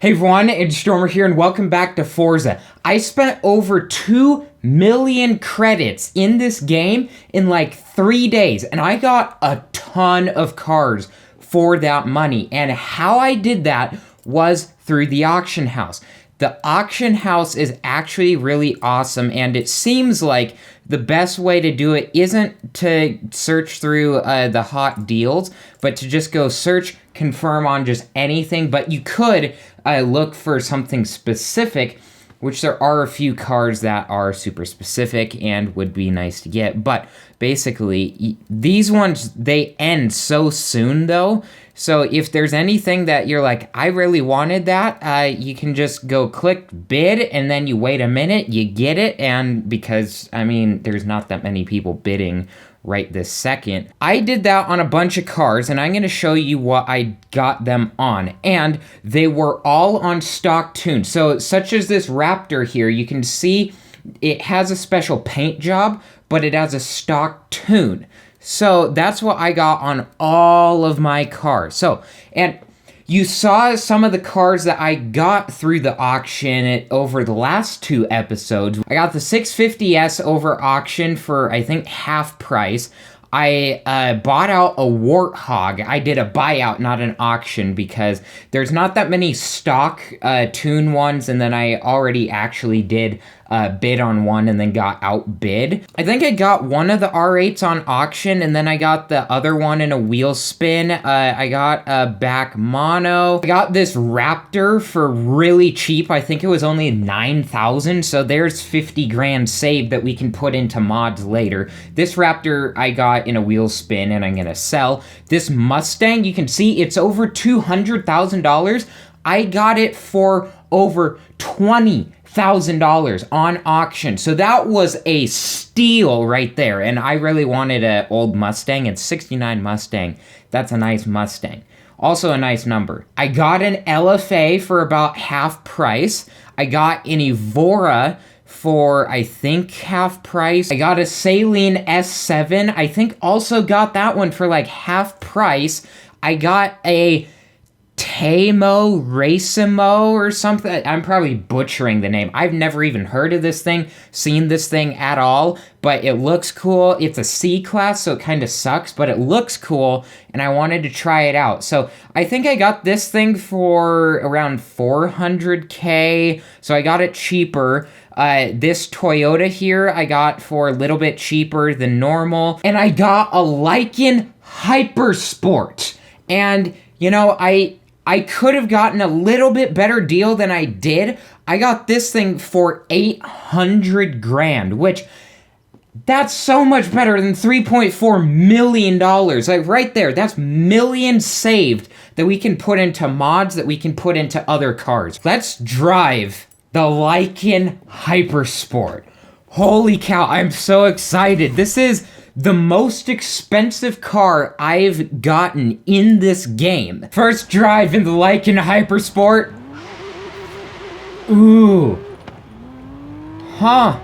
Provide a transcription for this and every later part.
Hey everyone, it's Stormer here and welcome back to Forza. I spent over 2 million credits in this game in like 3 days and I got a ton of cars for that money. And how I did that was through the auction house. The auction house is actually really awesome, and it seems like the best way to do it isn't to search through the hot deals, but to just go search, confirm on just anything. But you could look for something specific, which there are a few cars that are super specific and would be nice to get. But basically, these ones, they end so soon though. So if there's anything that you're like, I really wanted that, you can just go click bid and then you wait a minute, you get it. And because, I mean, there's not that many people bidding right this second. I did that on a bunch of cars and I'm going to show you what I got them on. And they were all on stock tunes. So such as this Raptor here, you can see it has a special paint job, but it has a stock tune. So that's what I got on all of my cars. So, and you saw some of the cars that I got through the auction over the last 2 episodes. I got the 650S over auction for, I think, half price. I bought out a Warthog. I did a buyout, not an auction, because there's not that many stock tune ones, and then I already actually did bid on one and then got outbid. I think I got one of the R8s on auction, and then I got the other one in a wheel spin. I got a back mono. I got this Raptor for really cheap. I think it was only 9,000, so there's 50 grand saved that we can put into mods later. This Raptor I got in a wheel spin and I'm gonna sell. This Mustang, you can see it's over $200,000. I got it for over $20,000 on auction. So that was a steal right there. And I really wanted an old Mustang. It's 69 Mustang. That's a nice Mustang. Also a nice number. I got an LFA for about half price. I got an Evora for, I think, half price. I got a Saline S7. I think also got that one for like half price. I got a Tamo Racimo or something. I'm probably butchering the name. I've never even heard of this thing, seen this thing at all, but it looks cool. It's a C-Class, so it kind of sucks, but it looks cool, and I wanted to try it out. So I think I got this thing for around 400K, so I got it cheaper. This Toyota here I got for a little bit cheaper than normal, and I got a Lykan Hypersport, and you know, I could have gotten a little bit better deal than I did. I got this thing for 800 grand, which that's so much better than $3.4 million. Like right there, that's millions saved that we can put into mods, that we can put into other cars. Let's drive the Lykan Hypersport. Holy cow, I'm so excited. This is the most expensive car I've gotten in this game. First drive in the Lykan Hypersport. Ooh. Huh.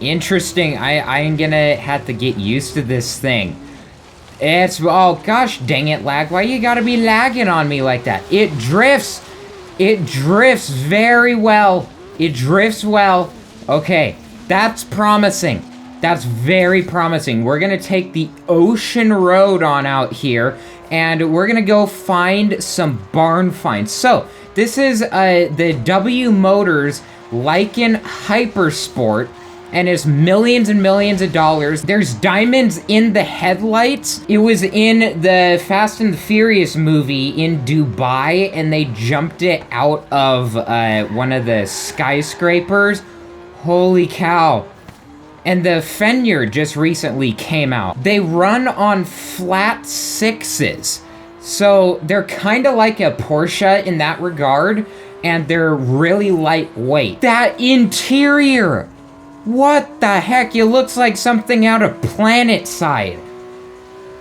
Interesting. I'm gonna have to get used to this thing. It's, oh gosh dang it, lag. Why you gotta be lagging on me like that? It drifts. It drifts very well. It drifts well. Okay, that's promising. That's very promising. We're gonna take the ocean road on out here, and we're gonna go find some barn finds. So, this is the W Motors Lykan Hypersport, and it's millions and millions of dollars. There's diamonds in the headlights. It was in the Fast and the Furious movie in Dubai, and they jumped it out of one of the skyscrapers. Holy cow. And the fender just recently came out. They run on flat sixes. So they're kind of like a Porsche in that regard, and they're really lightweight. That interior! What the heck? It looks like something out of Planet Side.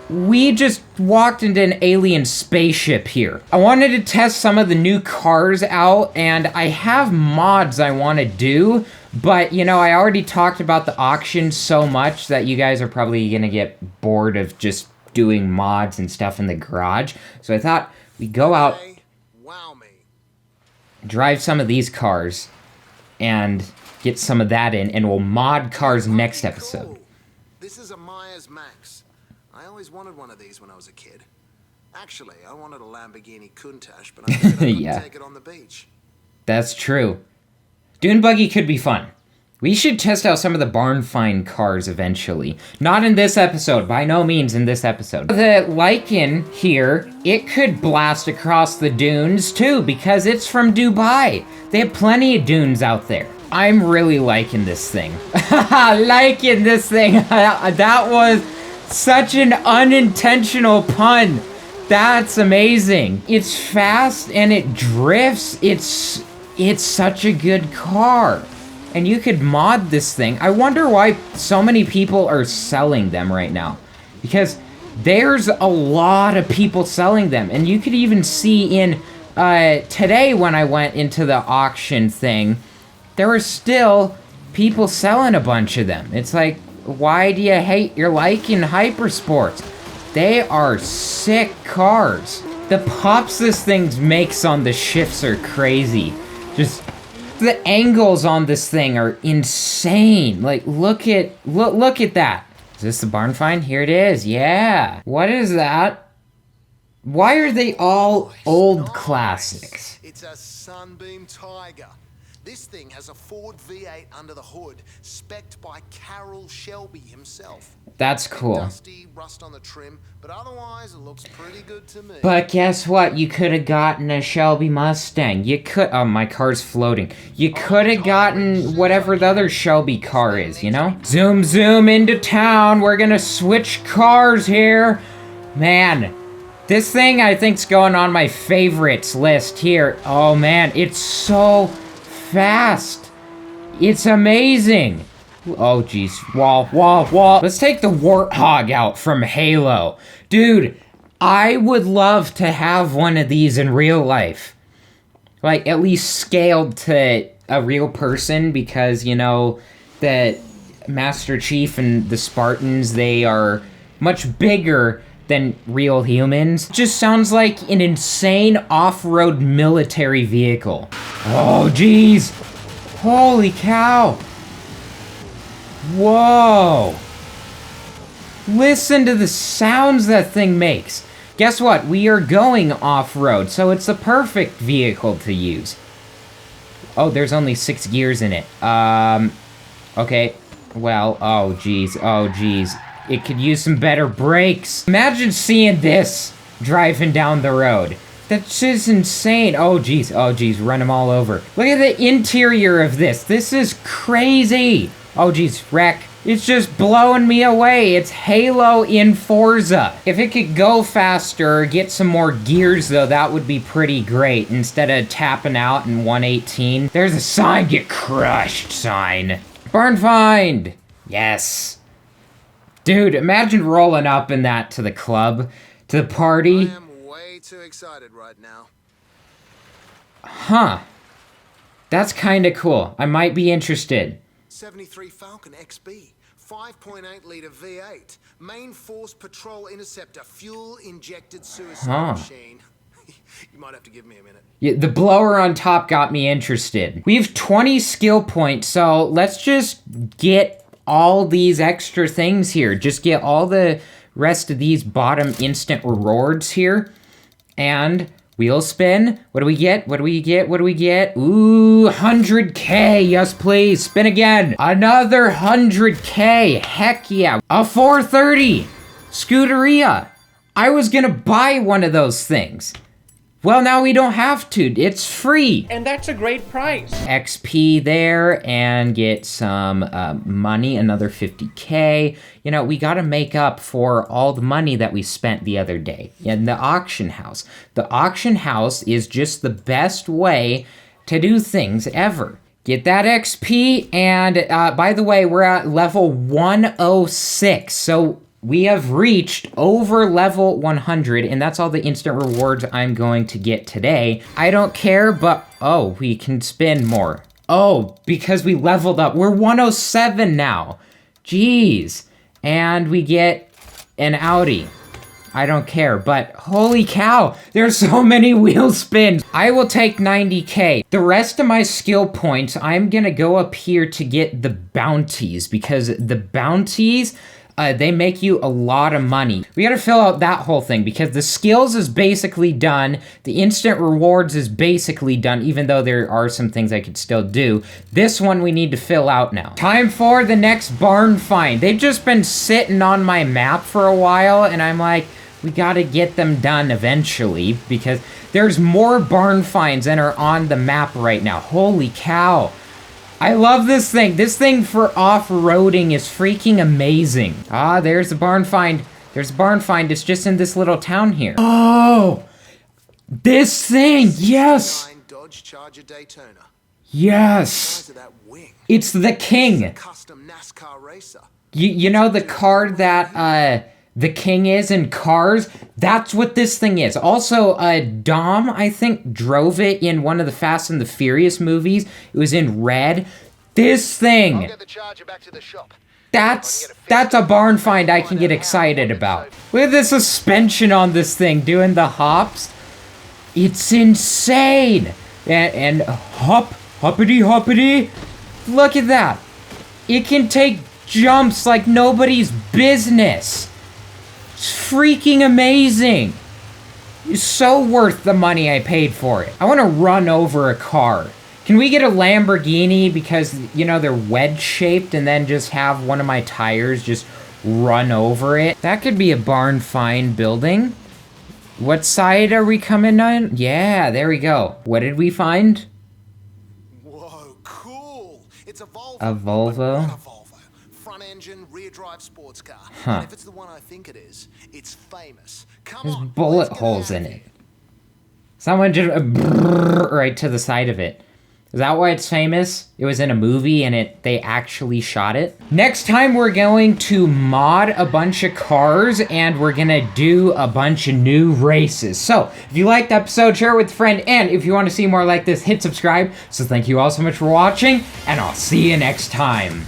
We just walked into an alien spaceship here. I wanted to test some of the new cars out, and I have mods I want to do, but, you know, I already talked about the auction so much that you guys are probably gonna get bored of just doing mods and stuff in the garage. So I thought we'd go out. Wow me. drive some of these cars and get some of that in, and we'll mod cars next episode. This is a Myers Max. I always wanted one of these when I was a kid. Actually, I wanted a Lamborghini Countach, but I couldn't Yeah. take it on the beach. That's true. Dune buggy could be fun. We should test out some of the barn find cars eventually. Not in this episode, by no means in this episode. The Lykan here, it could blast across the dunes too, because it's from Dubai. They have plenty of dunes out there. I'm really liking this thing. Liking this thing. That was such an unintentional pun. That's amazing. It's fast and it drifts. It's such a good car. And you could mod this thing. I wonder why so many people are selling them right now. Because there's a lot of people selling them. And you could even see in today when I went into the auction thing, there were still people selling a bunch of them. It's like, why do you hate your Lykan Hypersports? They are sick cars. The pops this thing makes on the shifts are crazy. Just the angles on this thing are insane. Like, look at that. Is this the barn find? Here it is. Yeah. What is that? Why are they all old classics? It's a Sunbeam Tiger. This thing has a Ford V8 under the hood, spec'd by Carroll Shelby himself. That's cool. Dusty, rust on the trim, but otherwise it looks pretty good to me. But guess what? You could have gotten a Shelby Mustang. You could... Oh, my car's floating. You could have gotten whatever the other Shelby car is, you know? Zoom, zoom into town. We're gonna switch cars here. Man, this thing I think's going on my favorites list here. Oh, man, it's so fast. It's amazing. Oh, jeez. Wall. Let's take the Warthog out from Halo. Dude, I would love to have one of these in real life. Like, at least scaled to a real person, because, you know, the Master Chief and the Spartans, they are much bigger than real humans. Just sounds like an insane off-road military vehicle. Oh, jeez. Holy cow. Whoa. Listen to the sounds that thing makes. Guess what? We are going off-road, so it's the perfect vehicle to use. Oh, there's only 6 gears in it. Okay. Well, oh, geez. It could use some better brakes. Imagine seeing this driving down the road. That's just insane. Oh, geez. Run them all over. Look at the interior of this. This is crazy. Oh, geez. Wreck. It's just blowing me away. It's Halo in Forza. If it could go faster, get some more gears, though, that would be pretty great. Instead of tapping out in 118. There's a sign. Get crushed sign. Barn find. Yes. Dude, imagine rolling up in that to the club, to the party. I am way too excited right now. Huh. That's kind of cool. I might be interested. 73 Falcon XB, 5.8 litre V8, main force patrol interceptor, fuel injected suicide machine. You might have to give me a minute. Yeah, the blower on top got me interested. We have 20 skill points, so let's just get all these extra things here. Just get all the rest of these bottom instant rewards here. And wheel spin. What do we get? Ooh, 100K. Yes, please. Spin again. Another 100K. Heck yeah. A 430. Scuderia. I was gonna buy one of those things. Well, now we don't have to. It's free. And that's a great price. XP there, and get some money, another 50K. You know, we gotta make up for all the money that we spent the other day in the auction house. The auction house is just the best way to do things ever. Get that XP, and by the way, we're at level 106, so we have reached over level 100, and that's all the instant rewards I'm going to get today. I don't care, but, oh, we can spin more. Oh, because we leveled up. We're 107 now. Jeez. And we get an Audi. I don't care, but holy cow, there's so many wheel spins. I will take 90K. The rest of my skill points, I'm gonna go up here to get the bounties, because the bounties, they make you a lot of money. We gotta fill out that whole thing because the skills is basically done. The instant rewards is basically done, even though there are some things I could still do. This one we need to fill out now. Time for the next barn find. They've just been sitting on my map for a while, and I'm like, we gotta get them done eventually because there's more barn finds than are on the map right now. Holy cow. I love this thing. This thing for off-roading is freaking amazing. Ah, there's the barn find. There's a barn find. It's just in this little town here. Oh, this thing. Yes. Dodge Charger Daytona. Yes. It's the King. Custom NASCAR racer. You know the car that the King is in Cars? That's what this thing is. Also, Dom, I think, drove it in one of the Fast and the Furious movies. It was in red. This thing. I'll get the Charger back to the shop. That's a barn find I can get excited about. Look at the suspension on this thing doing the hops. It's insane. And hoppity hoppity. Look at that. It can take jumps like nobody's business. It's freaking amazing. It's so worth the money I paid for it. I want to run over a car. Can we get a Lamborghini because, you know, they're wedge-shaped and then just have one of my tires just run over it? That could be a barn find building. What side are we coming on? Yeah, there we go. What did we find? Whoa, cool. It's a Volvo. A Volvo? Not a Volvo. Front engine, rear drive sports car. Huh. And if it's the one I think it is, it's famous. Come There's on. bullet let's get holes out in of it. here. Someone just right to the side of it. Is that why it's famous? It was in a movie and they actually shot it? Next time we're going to mod a bunch of cars and we're gonna do a bunch of new races. So, if you liked the episode, share it with a friend, and if you want to see more like this, hit subscribe. So thank you all so much for watching, and I'll see you next time.